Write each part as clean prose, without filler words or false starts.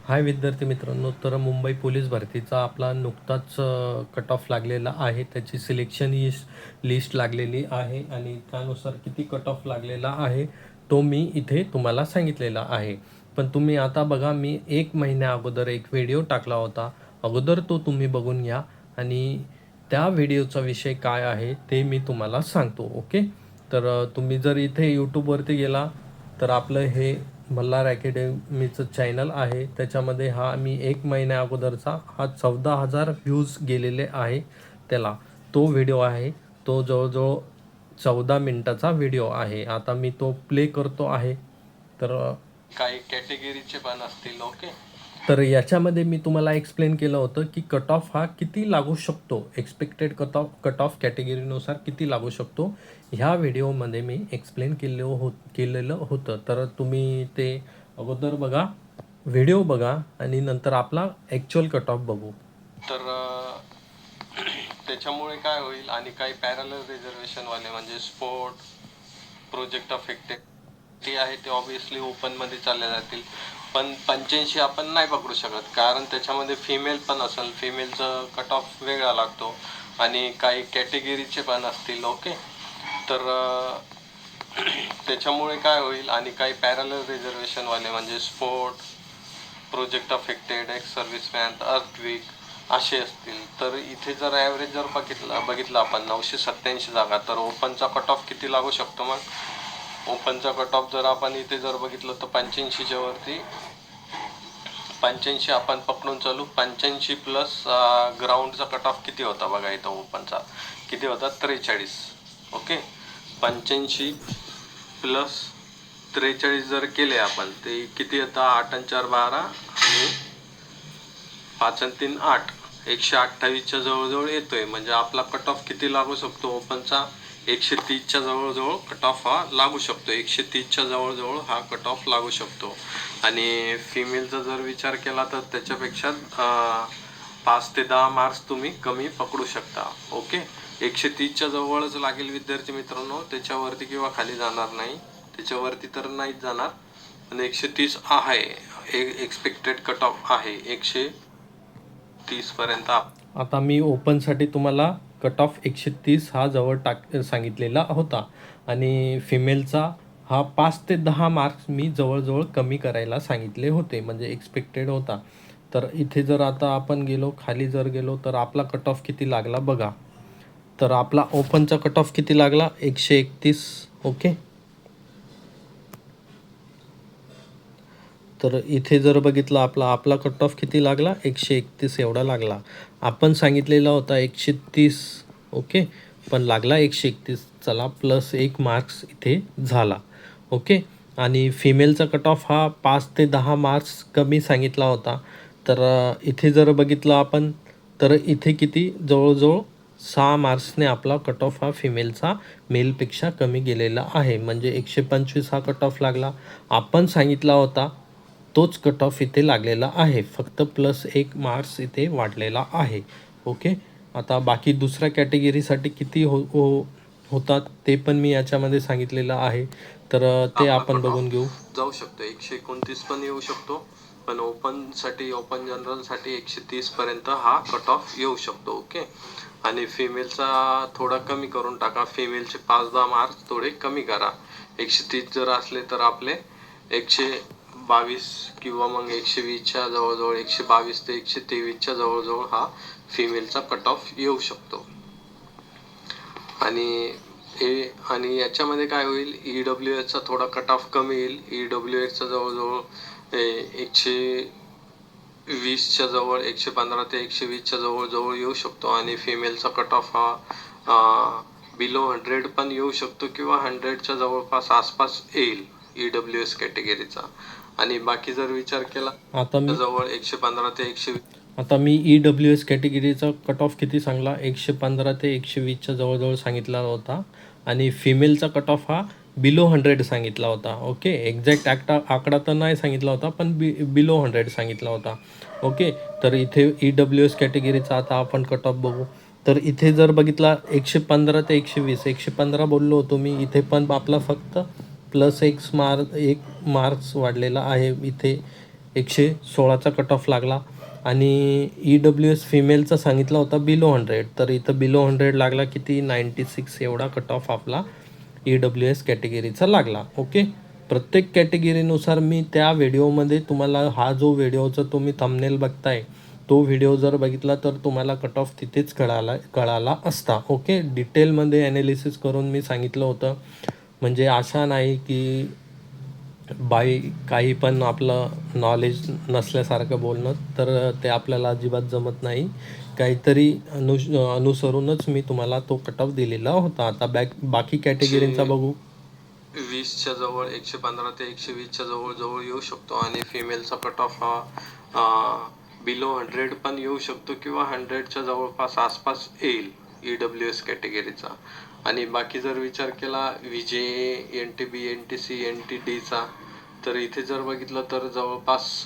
हाय विद्यार्थी मित्रांनो, तर मुंबई पोलीस भरतीचा आपला नुकताच कट ऑफ लागलेला आहे. त्याची सिलेक्शन लिस्ट लागलेली आहे आणि त्यानुसार किती कट ऑफ लागलेला आहे तो मी इथे तुम्हाला सांगितलेला आहे. पण तुम्ही आता बघा, मी 1 महिन्या अगोदर एक व्हिडिओ टाकला होता. अगोदर तो तुम्ही बघून घ्या आणि त्या व्हिडिओचा विषय काय आहे ते मी तुम्हाला सांगतो. ओके. तर तुम्ही जर इथे यूट्यूबवरती गेला तर आपलं हे मल्हार अकॅडमीचं चॅनल आहे. त्याच्यामध्ये हा मी 1 महिन्या अगोदरचा हा 14,000 व्ह्यूज गेलेले आहे. त्याला तो व्हिडिओ आहे. तो जवळजवळ 14 मिनिटाचा व्हिडिओ आहे. आता मी तो प्ले करतो आहे. तर काही कॅटेगरीचे पण असतील. ओके. तर याच्यामध्ये मी तुम्हाला एक्सप्लेन केलं होतं की कट ऑफ हा किती लागू शकतो, एक्सपेक्टेड कट ऑफ कॅटेगरीनुसार किती लागू शकतो, ह्या व्हिडिओमध्ये मी एक्सप्लेन केलेलं होतं. तर तुम्ही ते अगोदर बघा, व्हिडिओ बघा आणि नंतर आपला ॲक्च्युअल कट ऑफ बघू. तर त्याच्यामुळे काय होईल आणि काही पॅरलल रिझर्वेशनवाले म्हणजे स्पोर्ट, प्रोजेक्ट अफेक्टेड ते आहे ते ऑब्विसली ओपनमध्ये चालले जातील. पण 85 आपण नाही पकडू शकत, कारण त्याच्यामध्ये फिमेल पण असेल. फिमेलचं कट ऑफ वेगळा लागतो आणि काही कॅटेगरीचे पण असतील. ओके. तर त्याच्यामुळे काय होईल आणि काही पॅरलल रिझर्वेशनवाले म्हणजे sport, project affected, ex serviceman, earthquake असे असतील. तर इथे जर ॲव्हरेज जर बघितलं आपण 987 जागा, तर ओपनचा कट ऑफ किती लागू शकतो? मग ओपनचा कट ऑफ जर आपण इथे जर बघितलं तर 85च्या वरती, 85 आपण पकडून चालू. 85 प्लस ग्राउंडचा कट ऑफ किती होता बघा इथं. ओपनचा किती होता? 43. ओके. 85 प्लस 43 जर केले आपण ते किती येतं? 8 आणि 4 12 आणि 5 आणि 3 8, 128च्या जवळजवळ येतोय. म्हणजे आपला कट ऑफ किती लागू शकतो ओपनचा? 130च्या जवळजवळ कट ऑफ हा लागू शकतो. 130च्या जवळजवळ हा कट ऑफ लागू शकतो. आणि फिमेलचा जर विचार केला तर त्याच्यापेक्षा 5 ते 10 मार्क्स तुम्ही कमी पकडू शकता. ओके. 130च्या जवळच लागेल विद्यार्थी मित्रांनो, त्याच्यावरती किंवा खाली जाणार नाही. त्याच्यावरती तर नाहीच जाणार, पण 130 आहे एक्सपेक्टेड कट ऑफ आहे. 130 पर्यंत. आता मी ओपनसाठी तुम्हाला कट ऑफ 130 हा जवळ सांगितलेला होता आणि फिमेलचा हा 5 ते 10 मार्क्स मी जवळजवळ कमी करायला सांगितले होते, म्हणजे एक्सपेक्टेड होता. तर इथे जर आता आपण खाली जर गेलो तर आपला कट ऑफ किती लागला बघा. तर आपला ओपनचा कट ऑफ किती लागला? 131. ओके. तर इथे जर बघितलं आपला कट ऑफ किती लागला? 131 एवढा लागला. आपण सांगितलेला होता 130. ओके. पण लागला 131. चला, प्लस 1 मार्क्स इथे झाला. ओके. आणि फिमेलचा कट ऑफ हा 5 ते 10 मार्क्स कमी सांगितला होता. तर इथे जर बघितलं आपण तर इथे किती? जवळजवळ 6 मार्क्सने आपला कट ऑफ हा फिमेलचा मेलपेक्षा कमी गेलेला आहे. म्हणजे 125 हा कट ऑफ लागला. आपण सांगितला होता तोच कट ऑफ इथे लागलेला आहे, फक्त प्लस 1 मार्क्स इथे वाढलेला आहे. ओके. आता बाकी दुसऱ्या कॅटेगरीसाठी किती होतात ते पण मी याच्यामध्ये सांगितलेलं आहे. तर ते आपण बघून घेऊ. जाऊ शकतो 129 पण येऊ शकतो, पण ओपनसाठी, ओपन जनरलसाठी 130 पर्यंत हा कट ऑफ येऊ शकतो. ओके. आणि फिमेलचा थोडा कमी करून टाका. फिमेलचे 5-10 मार्क्स थोडे कमी करा. 130 जर असले तर आपले 122 किंवा मग 120च्या जवळजवळ, 122 ते 123च्या जवळजवळ हा फिमेलचा कट ऑफ येऊ शकतो. आणि याच्यामध्ये काय होईल? EWSचा थोडा कट ऑफ कमी येईल. EWSचा जवळजवळ 120च्या जवळ, 115 ते 120च्या जवळ येऊ शकतो. आणि फिमेलचा कट ऑफ हा बिलो 100 पण येऊ शकतो किंवा 100च्या जवळपास आसपास येईल EWS कॅटेगरीचा. आणि बाकी जर विचार केला आता मी जवळ 115 ते 120. आता मी EWS कॅटेगरीचा कट ऑफ किती सांगला? 115 ते 120च्या जवळजवळ सांगितला होता. आणि फिमेलचा कट ऑफ हा बिलो 100 सांगितला होता. ओके. एक्झॅक्ट आकडा तर नाही सांगितला होता, पण बिलो 100 सांगितला होता. ओके. तर इथे EWS कॅटेगरीचा आता आपण कट ऑफ बघू. तर इथे जर बघितला 115 ते 120, 115 बोललो होतो मी. इथे पण आपला फक्त प्लस 1 मार्क्स वाढलेला आहे. इथे 116चा कट ऑफ लागला आणि EWS फिमेलचा सांगितला होता बिलो 100, तर इथं बिलो 100 लागला किती 96 एवढा कट ऑफ आपला EWS कॅटेगरीचा लागला. ओके, प्रत्येक कॅटेगरीनुसार मी त्या व्हिडिओमध्ये तुम्हाला हा जो व्हिडिओचा तुम्ही थंबनेल बघताय तो व्हिडिओ जर बघितला तर तुम्हाला कट ऑफ तिथेच कळाला असता. ओके, डिटेलमध्ये ॲनालिसिस करून मी सांगितलं होतं. म्हणजे अशा नाही की काही पण आपलं नॉलेज नसल्यासारखं बोलणं, तर ते आपल्याला अजिबात जमत नाही. काहीतरी अनुसरूनच मी तुम्हाला तो कट ऑफ दिलेला होता. आता बाकी कॅटेगरींचा बघू. 20च्या जवळ 115 ते 120च्या जवळ येऊ शकतो आणि फिमेलचा कट ऑफ हा बिलो 100 पण येऊ शकतो किंवा 100च्या जवळपास आसपास येईल EWS कॅटेगरीचा. आणि बाकी जर विचार केला VJ, NTB, NTC, NTDचा, तर इथे जर बघितलं तर जवळपास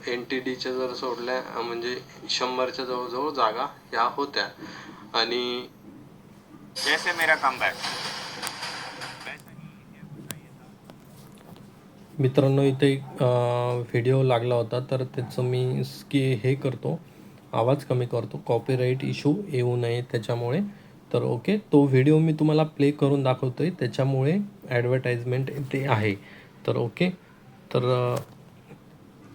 NTDच्या जर सोडल्या म्हणजे 100च्या जवळ जागा ह्या होत्या. आणि जैसे मेरा कमबॅक. मित्रांनो, इथे एक व्हिडिओ लागला होता, तर त्याचं मी हे करतो, आवाज कमी करतो, कॉपीराईट इश्यू येऊ नये त्याच्यामुळे. तर ओके, तो व्हिडिओ मी तुम्हाला प्ले करून दाखवतोय, त्याच्यामुळे ॲडव्हर्टाइजमेंट ते आहे. तर ओके,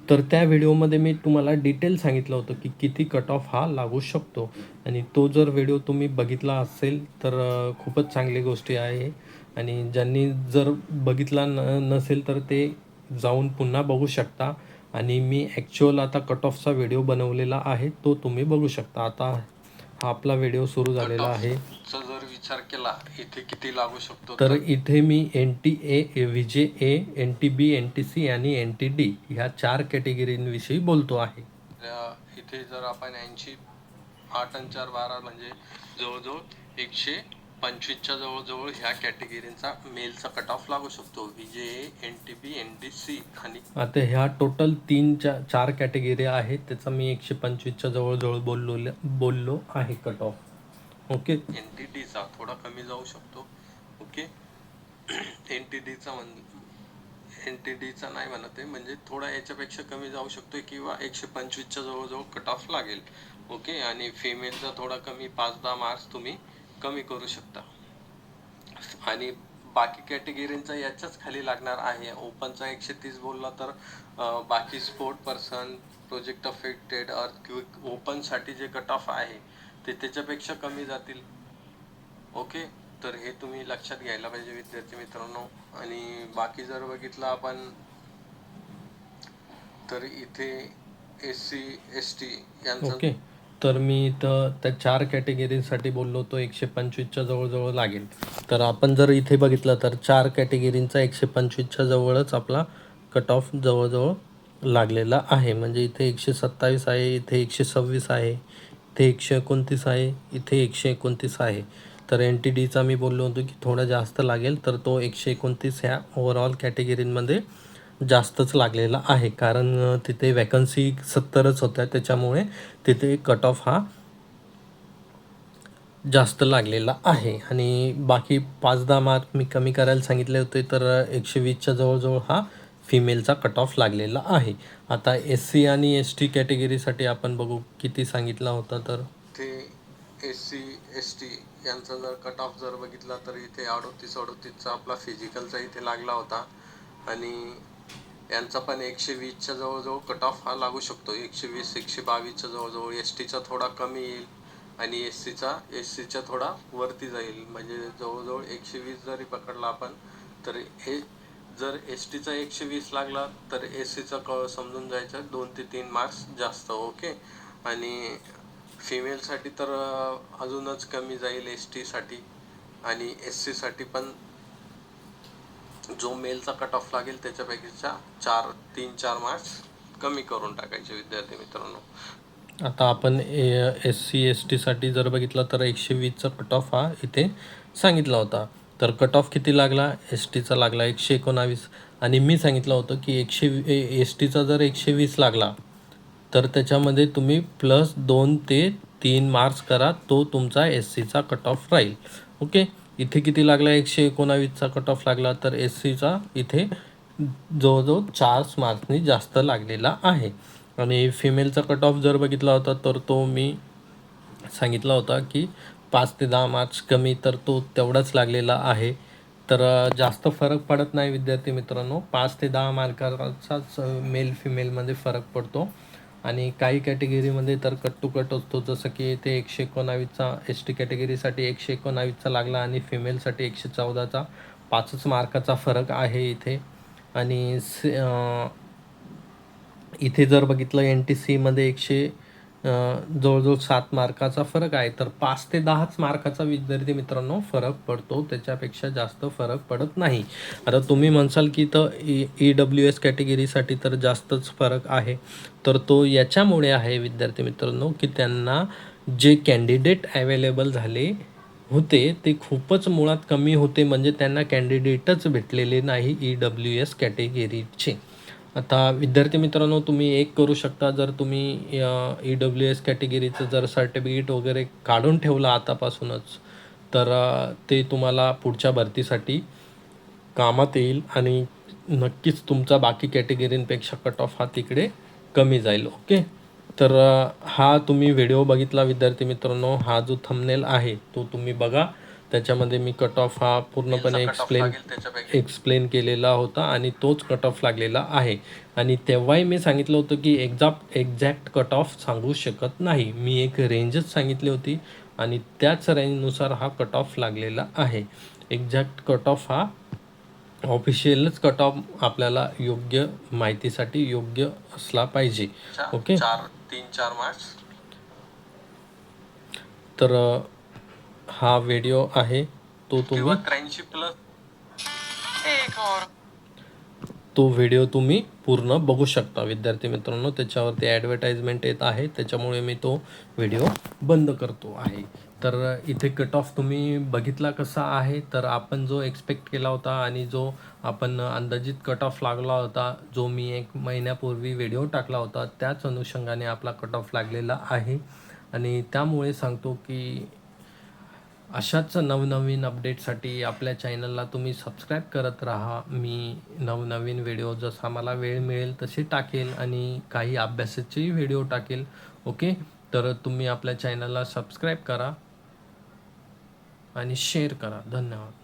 तर त्या व्हिडिओमध्ये मी तुम्हाला डिटेल सांगितलं होतं की किती कट ऑफ हा लागू शकतो. आणि तो जर व्हिडिओ तुम्ही बघितला असेल तर खूपच चांगली गोष्टी आहे. आणि ज्यांनी जर बघितला नसेल तर ते जाऊन पुन्हा बघू शकता. आणि मी ॲक्च्युअल आता कट ऑफचा व्हिडिओ बनवलेला आहे, तो तुम्ही बघू शकता. आता हा आपला व्हिडिओ सुरू झालेला आहे. जर विचार केला इथे किती लागू शकतो, तर इथे मी NTA, VJ, NTB, NTC आणि NTD ह्या 4 कॅटेगरींविषयी बोलतो आहे. इथे जर आपण 80, 8 आणि 4 12 म्हणजे जवळजवळ 125च्या जवळ ह्या कॅटेगरींचा मेलचा कट ऑफ लागू शकतो. VJ, NTB, NTC आणि आता ह्या टोटल 4 कॅटेगरी आहेत, त्याचा मी 125च्या जवळ बोललो आहे कट ऑफ. ओके, NTDचा थोडा कमी जाऊ शकतो. ओके, NTDचा नाही म्हणत आहे, म्हणजे थोडा याच्यापेक्षा कमी जाऊ शकतो किंवा 125च्या जवळ कट ऑफ लागेल. ओके, आणि फिमेलचा थोडा कमी 5-10 मार्क्स तुम्ही कमी करू शकता. आणि बाकी कॅटेगरींचा याच्याच खाली लागणार आहे. ओपनचा 130 बोलला तर बाकी sport person, project affected, earthquake, ओपनसाठी जे कट ऑफ आहे ते त्याच्यापेक्षा कमी जातील. ओके, तर हे तुम्ही लक्षात घ्यायला पाहिजे विद्यार्थी मित्रांनो. आणि बाकी जर बघितलं आपण तर इथे SC ST यांचं ओके, तर मी इथं त्या 4 कॅटेगरीसाठी बोललो होतो 125च्या जवळ लागेल. तर आपण जर इथे बघितलं तर 4 कॅटेगरींचा 125च्या जवळच आपला कट ऑफ जवळजवळ लागलेला आहे. म्हणजे इथे 127 आहे, इथे 126 आहे, इथे 129 आहे, इथे 129 आहे. तर NTDचा मी बोललो होतो की थोडा जास्त लागेल, तर तो 129 ह्या ओव्हरऑल कॅटेगरींमध्ये जास्तच लागलेला आहे. कारण तिथे वॅकन्सी 70च होत्या, त्याच्यामुळे तिथे कट ऑफ हा जास्त लागलेला आहे. आणि बाकी 5-10 मार्क मी कमी करायला सांगितले होते, तर 120च्या जवळ हा फिमेलचा कट ऑफ लागलेला आहे. आता SC आणि ST कॅटेगरीसाठी आपण बघू किती सांगितला होता. तर ते SC ST यांचा जर कट ऑफ जर बघितला तर इथे 38चा आपला फिजिकलचा इथे लागला होता. आणि यांचा पण 120च्या जवळ कट ऑफ हा लागू शकतो. 120, 122च्या जवळ. STचा थोडा कमी येईल आणि SCचा थोडा वरती जाईल. म्हणजे जवळजवळ 120 जरी पकडला आपण तर हे जर STचा 120 लागला तर SCचा समजून जायचं 2 ते 3 मार्क्स जास्त. ओके, आणि फिमेलसाठी तर अजूनच कमी जाईल STसाठी. आणि SCसाठी पण जो मेलचा कट ऑफ लागेल त्याच्यापेक्षा 3-4 मार्क्स कमी करून टाकायचे विद्यार्थी मित्रांनो. आता आपण SC STसाठी जर बघितलं तर 120चा कट ऑफ हा इथे सांगितला होता. तर कट ऑफ किती लागला? STचा लागला 119. आणि मी सांगितलं होतं की STचा जर 120 लागला तर त्याच्यामध्ये तुम्ही प्लस 2 ते 3 मार्क्स करा, तो तुमचा SCचा कट ऑफ राहील. ओके, इथे किती लागला? 119चा कट ऑफ लागला. तर SCचा इथे जवळजवळ 4 मार्क्सनी जास्त लागलेला आहे. आणि फिमेलचा कट ऑफ जर बघितला होता तर तो मी सांगितला होता की 5 ते 10 मार्क्स कमी, तर तो तेवढाच लागलेला आहे. तर जास्त फरक पडत नाही विद्यार्थी मित्रांनो, 5 ते 10 मार्काचाच मेल फिमेलमध्ये फरक पडतो. आणि काही कॅटेगरीमध्ये तर कट टू कट असतो, जसं की ते 119चा एस टी कॅटेगरीसाठी 119चा लागला आणि फिमेलसाठी 114चा 5च मार्काचा फरक आहे इथे. आणि इथे जर बघितलं एन टी सीमध्ये जवळजवळ 7 मार्काचा फरक आहे. तर 5 ते 10च मार्काचा विद्यार्थी मित्रांनो फरक पडतो, त्याच्यापेक्षा जास्त फरक पडत नाही. आता तुम्ही म्हणसाल की तर EWS कॅटेगरीसाठी तर जास्तच फरक आहे. तर तो याच्यामुळे आहे विद्यार्थी मित्रांनो की त्यांना जे कॅन्डिडेट अवेलेबल झाले होते ते खूपच मुळात कमी होते, म्हणजे त्यांना कॅन्डिडेटच भेटलेले नाही EWS कॅटेगरीचे. आता विद्यार्थी मित्रांनो, तुम्ही एक करू शकता, जर तुम्ही EWS कॅटेगरीचं जर सर्टिफिकेट वगैरे काढून ठेवलं आतापासूनच, तर ते तुम्हाला पुढच्या भरतीसाठी कामात येईल आणि नक्कीच तुमचा बाकी कॅटेगरींपेक्षा कट ऑफ हा तिकडे कमी जाईल. ओके, तर हा तुम्ही व्हिडिओ बघितला विद्यार्थी मित्रांनो, हा जो थंबनेल आहे तो तुम्ही बघा. त्याच्यामध्ये मी कट ऑफ हा पूर्णपणे एक्सप्लेन केलेला होता आणि तोच कट ऑफ लागलेला आहे. आणि तेव्हाही मी सांगितलं होतं की एक्झॅक्ट कट ऑफ सांगू शकत नाही, मी एक रेंजच सांगितली होती आणि त्याच रेंजनुसार हा कट ऑफ लागलेला आहे. एक्झॅक्ट कट ऑफ हा ऑफिशियलच कट ऑफ आपल्याला योग्य माहितीसाठी योग्य असला पाहिजे. Okay, 3-4 marks. तर हा व्हिडिओ आहे तो तुम्ही 83 प्लस तो व्हिडिओ तुम्ही पूर्ण बघू शकता विद्यार्थी मित्रांनो. त्याच्यावरती ॲडव्हर्टाइजमेंट येत आहे, त्याच्यामुळे मी तो व्हिडिओ बंद करतो आहे. तर इथे कट ऑफ तुम्ही बघितला कसा आहे, तर आपण जो एक्सपेक्ट केला होता आणि जो आपण अंदाजित कट ऑफ लागला होता, जो मी 1 महिन्यापूर्वी व्हिडिओ टाकला होता, त्याच अनुषंगाने आपला कट ऑफ लागलेला आहे. आणि त्यामुळे सांगतो की अशाच नवनवीन अपडेटसाठी आपल्या चॅनलला तुम्ही सबस्क्राईब करत राहा. मी नवनवीन व्हिडिओ जसा मला वेळ मिळेल तसे टाकेल आणि काही अभ्यासाचेही व्हिडिओ टाकेल. ओके, तर तुम्ही आपल्या चॅनलला सबस्क्राईब करा आणि शेअर करा. धन्यवाद.